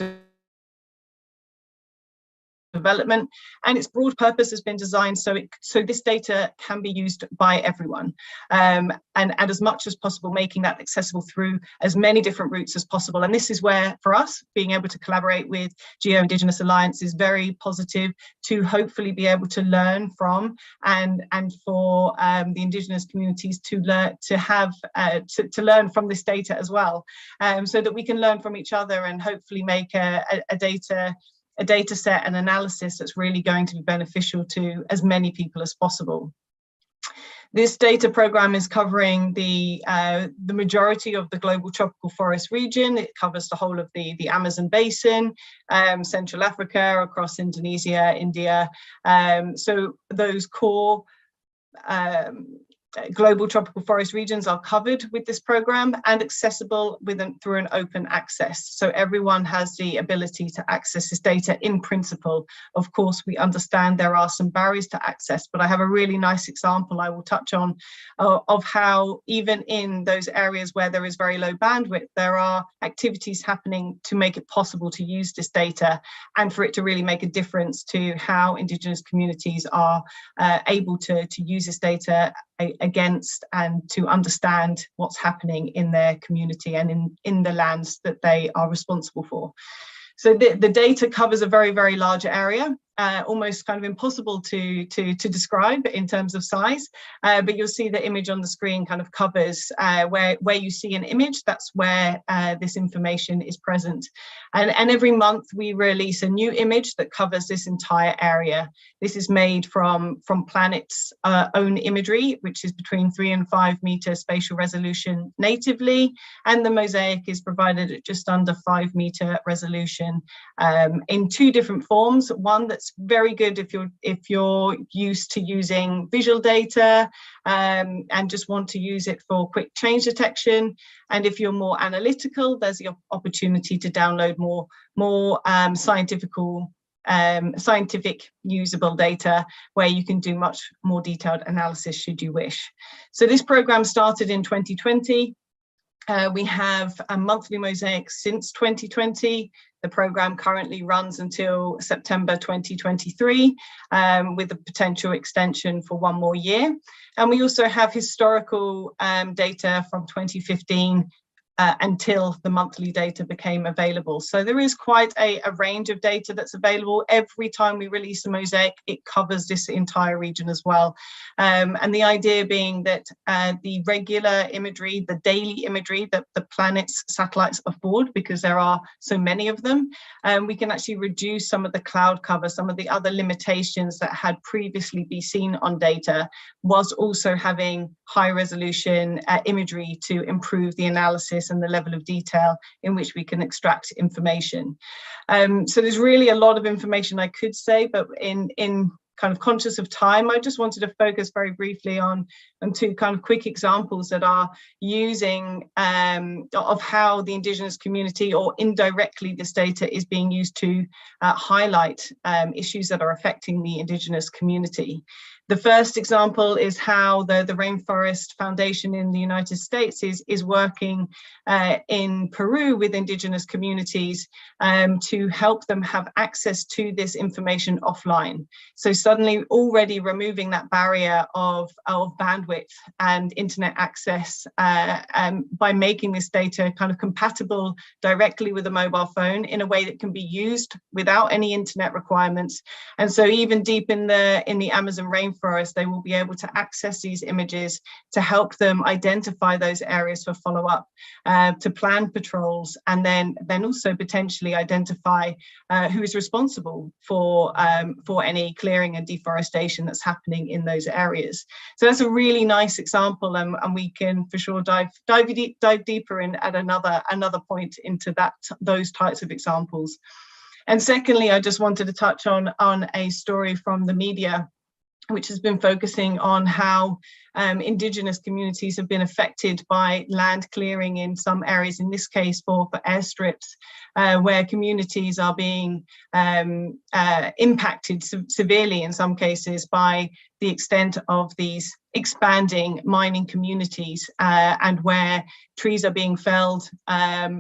development, and its broad purpose has been designed so this data can be used by everyone, and as much as possible making that accessible through as many different routes as possible. And this is where, for us, being able to collaborate with GEO Indigenous Alliance is very positive, to hopefully be able to learn from, and for the Indigenous communities to learn learn from this data as well, so that we can learn from each other and hopefully make a data set and analysis that's really going to be beneficial to as many people as possible. This data program is covering the majority of the global tropical forest region. It covers the whole of the Amazon basin, Central Africa, across Indonesia, India. So those core global tropical forest regions are covered with this program and accessible through an open access. So everyone has the ability to access this data in principle. Of course, we understand there are some barriers to access, but I have a really nice example I will touch on of how even in those areas where there is very low bandwidth, there are activities happening to make it possible to use this data and for it to really make a difference to how Indigenous communities are able to use this data against and to understand what's happening in their community and in the lands that they are responsible for. So the data covers a very, very large area, almost kind of impossible to describe in terms of size, but you'll see the image on the screen kind of covers where you see an image, that's where this information is present. And every month we release a new image that covers this entire area. This is made from Planet's own imagery, which is between 3 and 5 meter spatial resolution natively, and the mosaic is provided at just under 5 meter resolution in 2 different forms. One that's very good if you're used to using visual data and just want to use it for quick change detection, and if you're more analytical, there's the opportunity to download more scientific usable data where you can do much more detailed analysis should you wish. So this program started in 2020. We have a monthly mosaic since 2020. The program currently runs until September 2023, with a potential extension for 1 more year. And we also have historical data from 2015 until the monthly data became available. So there is quite a range of data that's available. Every time we release a mosaic, it covers this entire region as well. And the idea being that the regular imagery, the daily imagery that the planet's satellites afford, because there are so many of them, we can actually reduce some of the cloud cover, some of the other limitations that had previously been seen on data, whilst also having high resolution imagery to improve the analysis and the level of detail in which we can extract information. So there's really a lot of information I could say, but in kind of conscious of time, I just wanted to focus very briefly on 2 kind of quick examples that are using of how the Indigenous community, or indirectly this data, is being used to highlight issues that are affecting the Indigenous community. The first example is how the Rainforest Foundation in the United States is working in Peru with Indigenous communities to help them have access to this information offline. So suddenly already removing that barrier of bandwidth and internet access by making this data kind of compatible directly with a mobile phone in a way that can be used without any internet requirements. And so even deep in the Amazon rainforest, they will be able to access these images to help them identify those areas for follow-up, to plan patrols, and then also potentially identify who is responsible for any clearing and deforestation that's happening in those areas. So that's a really nice example, and we can for sure dive deeper in at another point into those types of examples. And secondly, I just wanted to touch on a story from the media, which has been focusing on how Indigenous communities have been affected by land clearing in some areas, in this case for airstrips, where communities are being impacted severely in some cases by the extent of these expanding mining communities, and where trees are being felled,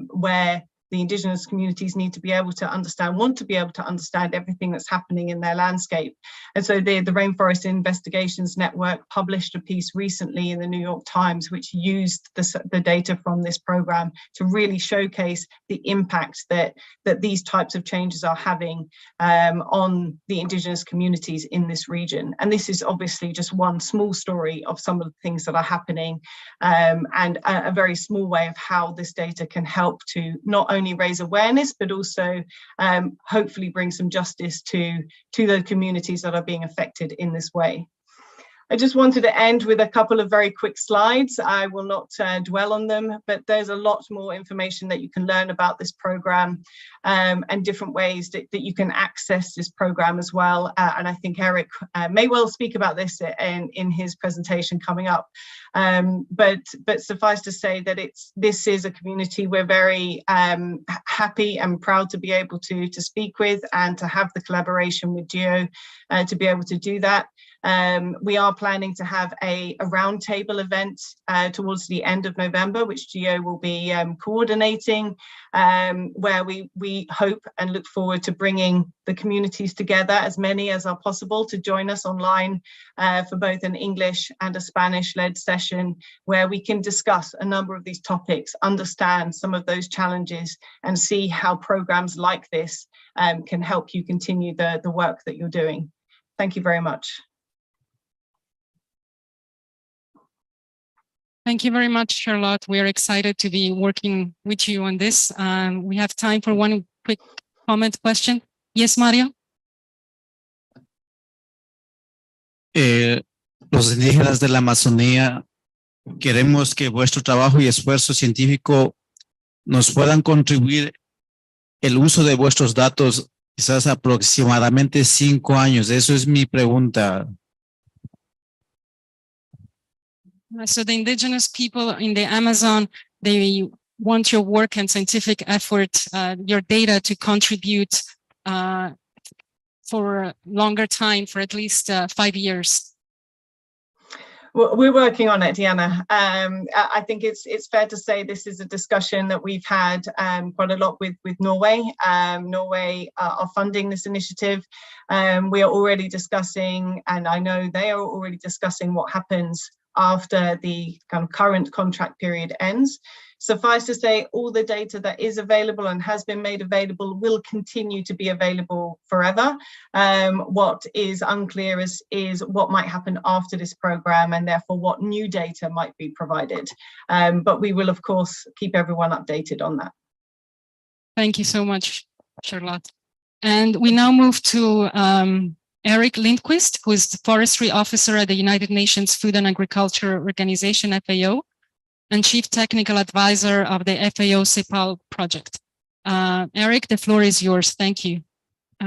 where the Indigenous communities need to be able to understand, want to be able to understand everything that's happening in their landscape. And so the Rainforest Investigations Network published a piece recently in the New York Times, which used the data from this program to really showcase the impact that these types of changes are having on the Indigenous communities in this region. And this is obviously just one small story of some of the things that are happening, and a very small way of how this data can help to not only raise awareness, but also hopefully bring some justice to the communities that are being affected in this way. I just wanted to end with a couple of very quick slides. I will not dwell on them, but there's a lot more information that you can learn about this program, and different ways that you can access this program as well. And I think Eric may well speak about this in his presentation coming up. But suffice to say that this is a community we're very happy and proud to be able to speak with, and to have the collaboration with GEO to be able to do that. We are planning to have a roundtable event towards the end of November, which GEO will be coordinating, where we hope and look forward to bringing the communities together, as many as are possible, to join us online for both an English and a Spanish-led session, where we can discuss a number of these topics, understand some of those challenges, and see how programs like this can help you continue the work that you're doing. Thank you very much. Thank you very much, Charlotte. We are excited to be working with you on this. We have time for one quick comment question. Yes, Mario? Los indígenas de la Amazonía, queremos que vuestro trabajo y esfuerzo científico nos puedan contribuir el uso de vuestros datos, quizás aproximadamente 5 años. Eso es mi pregunta. So the indigenous people in the Amazon, they want your work and scientific effort, your data to contribute for a longer time, for at least 5 years. Well, we're working on it, Diana. I think it's fair to say this is a discussion that we've had quite a lot with Norway. Norway are funding this initiative. We are already discussing, and I know they are already discussing, what happens after the kind of current contract period ends. Suffice to say, all the data that is available and has been made available will continue to be available forever. What is unclear is what might happen after this program, and therefore what new data might be provided. But we will, of course, keep everyone updated on that. Thank you so much, Charlotte. And we now move to Eric Lindquist, who is the Forestry Officer at the United Nations Food and Agriculture Organization, FAO, and Chief Technical Advisor of the FAO CEPAL project. Eric, the floor is yours. Thank you.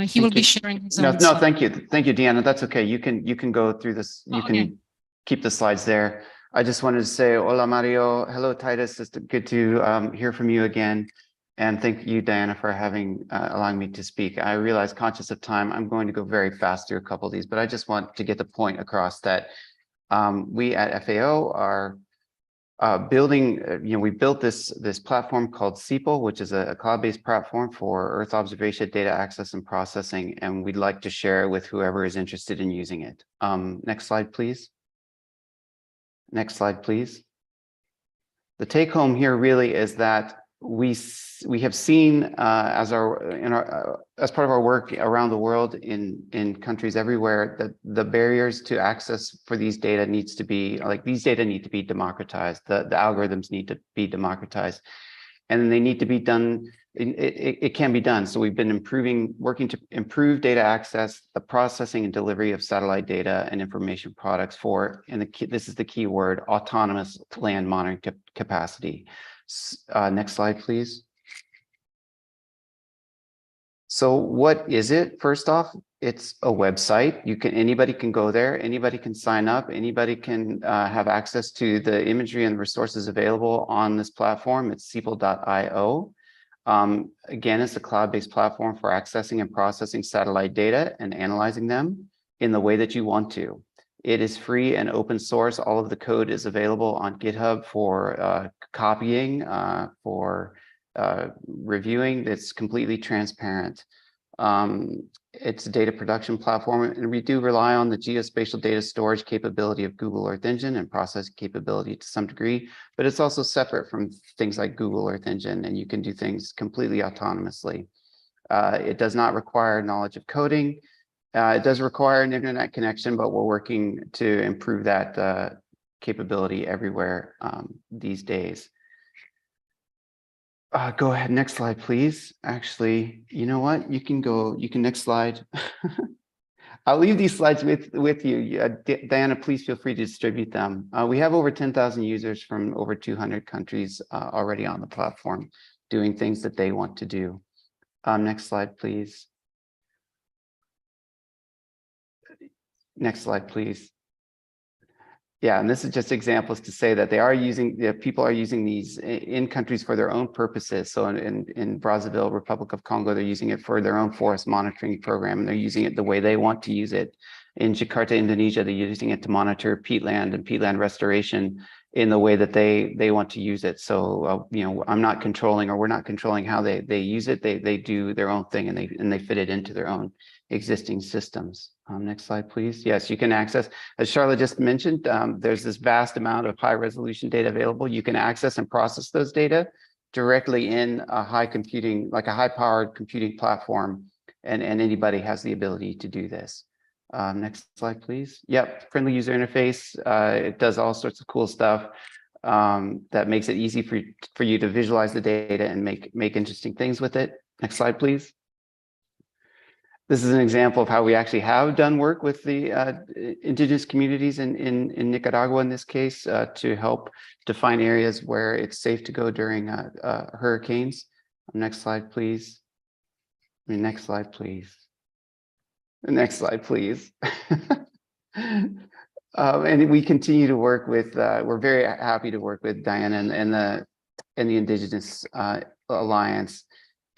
He will be sharing his own No, thank you. Thank you, Deanna. That's okay. You can go through this. You can keep the slides there. I just wanted to say, hola, Mario. Hello, Titus. It's good to hear from you again. And thank you, Diana, for allowing me to speak. I realize, conscious of time, I'm going to go very fast through a couple of these, but I just want to get the point across that we at FAO are building, we built this platform called CEPAL, which is a cloud-based platform for Earth observation, data access, and processing, and we'd like to share it with whoever is interested in using it. Next slide, please. Next slide, please. The take home here really is that we have seen as part of our work around the world in countries everywhere that the barriers to access for these data needs to be democratized. The algorithms need to be democratized, and they need to be done. It can be done. So we've been working to improve data access, the processing and delivery of satellite data and information products this is the key word, autonomous land monitoring capacity. Next slide, please. So what is it? First off, it's a website. Anybody can go there. Anybody can sign up. Anybody can have access to the imagery and resources available on this platform. It's cepal.io. Again, it's a cloud-based platform for accessing and processing satellite data and analyzing them in the way that you want to. It is free and open source. All of the code is available on GitHub for copying, for reviewing. It's completely transparent. It's a data production platform, and we do rely on the geospatial data storage capability of Google Earth Engine and processing capability to some degree, but it's also separate from things like Google Earth Engine, and you can do things completely autonomously. It does not require knowledge of coding. It does require an internet connection, but we're working to improve that capability everywhere these days. Go ahead, next slide, please. Actually, you know what? You can next slide. I'll leave these slides with you. Diana, please feel free to distribute them. We have over 10,000 users from over 200 countries already on the platform doing things that they want to do. Next slide, please. Next slide, please. Yeah, and this is just examples to say that they are using, people are using these in countries for their own purposes. So in Brazzaville, Republic of Congo, they're using it for their own forest monitoring program, and they're using it the way they want to use it. In Jakarta, Indonesia, they're using it to monitor peatland and peatland restoration in the way that they want to use it. So you know, I'm not controlling, or we're not controlling how they use it. They do their own thing, and they fit it into their own existing systems. Next slide, please. Yes, you can access, as Charlotte just mentioned, there's this vast amount of high resolution data available. You can access and process those data directly in a high computing, like a high powered computing platform, and anybody has the ability to do this. Next slide, please. Yep, friendly user interface. It does all sorts of cool stuff that makes it easy for you to visualize the data and make interesting things with it. Next slide, please. This is an example of how we actually have done work with the indigenous communities in Nicaragua, in this case, to help define areas where it's safe to go during hurricanes. Next slide, please. Next slide, please. Next slide, please. And we continue to work with, we're very happy to work with Diana and the Indigenous Alliance.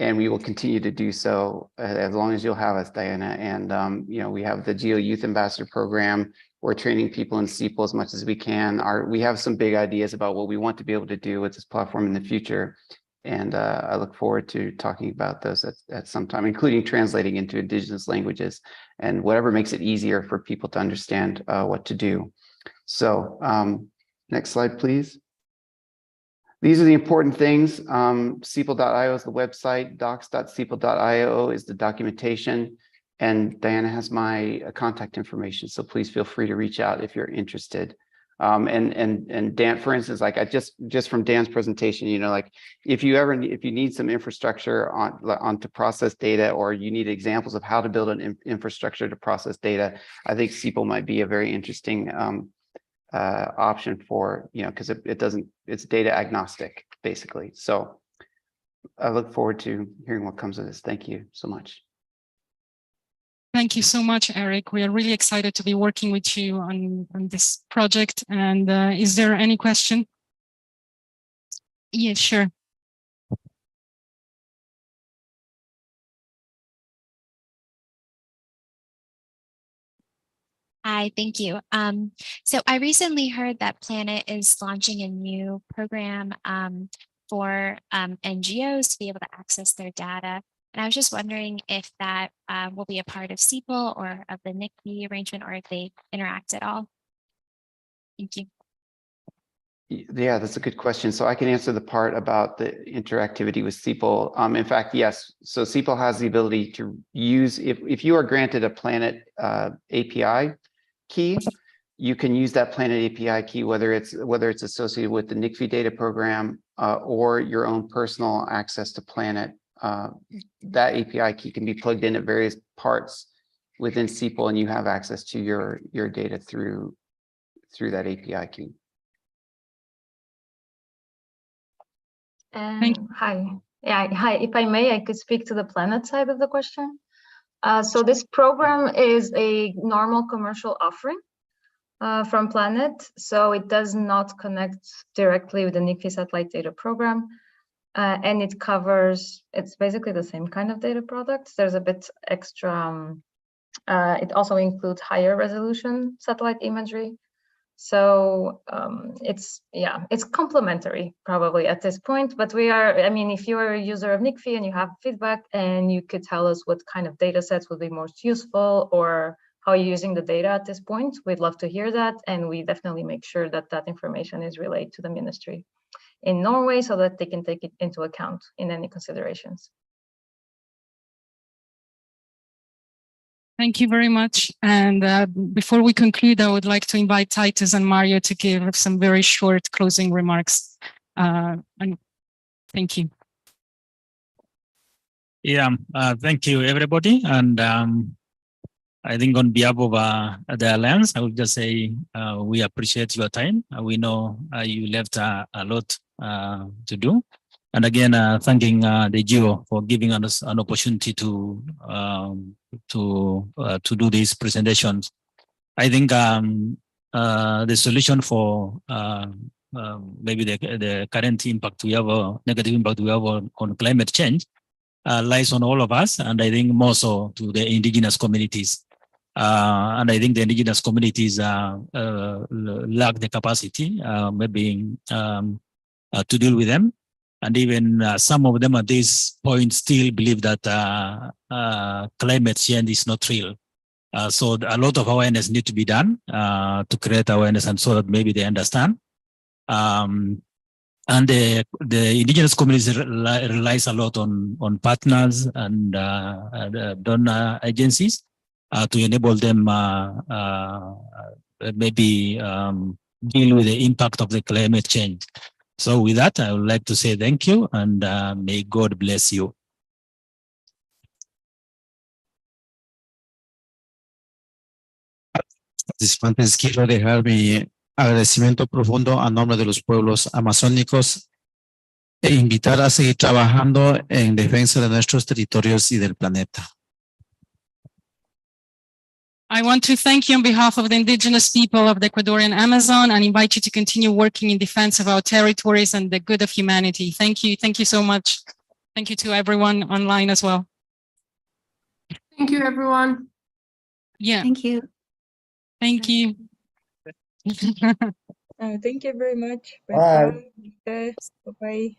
And we will continue to do so as long as you'll have us, Diana. And you know, we have the GEO Youth Ambassador Program. We're training people in CEPL as much as we can. We have some big ideas about what we want to be able to do with this platform in the future. And I look forward to talking about those at some time, including translating into Indigenous languages and whatever makes it easier for people to understand what to do. So next slide, please. These are the important things. CEPL.io is the website. docs.cepl.io is the documentation. And Diana has my contact information, so please feel free to reach out if you're interested. And Dan, for instance, like I just from Dan's presentation, you know, like if you need some infrastructure on to process data, or you need examples of how to build an infrastructure to process data, I think CEPL might be a very interesting option for, you know, because it's data agnostic basically. So I look forward to hearing what comes of this. Thank you so much. Thank you so much, Eric. We are really excited to be working with you on this project. And is there any question? Yeah, sure. Hi, thank you. So I recently heard that Planet is launching a new program for NGOs to be able to access their data. And I was just wondering if that will be a part of CEPL or of the NICFI arrangement, or if they interact at all. Thank you. Yeah, that's a good question. So I can answer the part about the interactivity with CEPL. In fact, yes. So CEPL has the ability to use, if you are granted a Planet API key, you can use that Planet API key, whether it's associated with the NICFI data program or your own personal access to Planet. That API key can be plugged in at various parts within CEPL, and you have access to your data through that API key. Hi. Yeah, hi. If I may, I could speak to the Planet side of the question. So this program is a normal commercial offering from Planet. So it does not connect directly with the NICFI satellite data program. And it covers, it's basically the same kind of data products. There's a bit extra, it also includes higher resolution satellite imagery. So it's complementary probably at this point, but I mean, if you're a user of NICFI and you have feedback and you could tell us what kind of data sets would be most useful or how you're using the data at this point, we'd love to hear that. And we definitely make sure that that information is relayed to the ministry in Norway so that they can take it into account in any considerations. Thank you very much. And before we conclude, I would like to invite Titus and Mario to give some very short closing remarks. And thank you. Yeah, thank you, everybody. And I think on behalf of the Alliance, I would just say we appreciate your time. We know you left a lot to do. And again, thanking the GEO for giving us an opportunity to do these presentations. I think the solution for maybe the current impact we have, negative impact we have on climate change, lies on all of us, and I think more so to the indigenous communities. And I think the indigenous communities lack the capacity, maybe to deal with them. And even some of them at this point still believe that climate change is not real. So a lot of awareness need to be done to create awareness, and so that maybe they understand. And the indigenous communities relies a lot on partners and donor agencies to enable them maybe deal with the impact of the climate change. So with that, I would like to say thank you, and may God bless you. Participantes, quiero dejar mi agradecimiento profundo a nombre de los pueblos amazónicos e invitar a seguir trabajando en defensa de nuestros territorios y del planeta. I want to thank you on behalf of the indigenous people of the Ecuadorian Amazon and invite you to continue working in defense of our territories and the good of humanity. Thank you. Thank you so much. Thank you to everyone online as well. Thank you, everyone. Yeah. Thank you. Thank you. Thank you very much. Bye. Bye. Bye.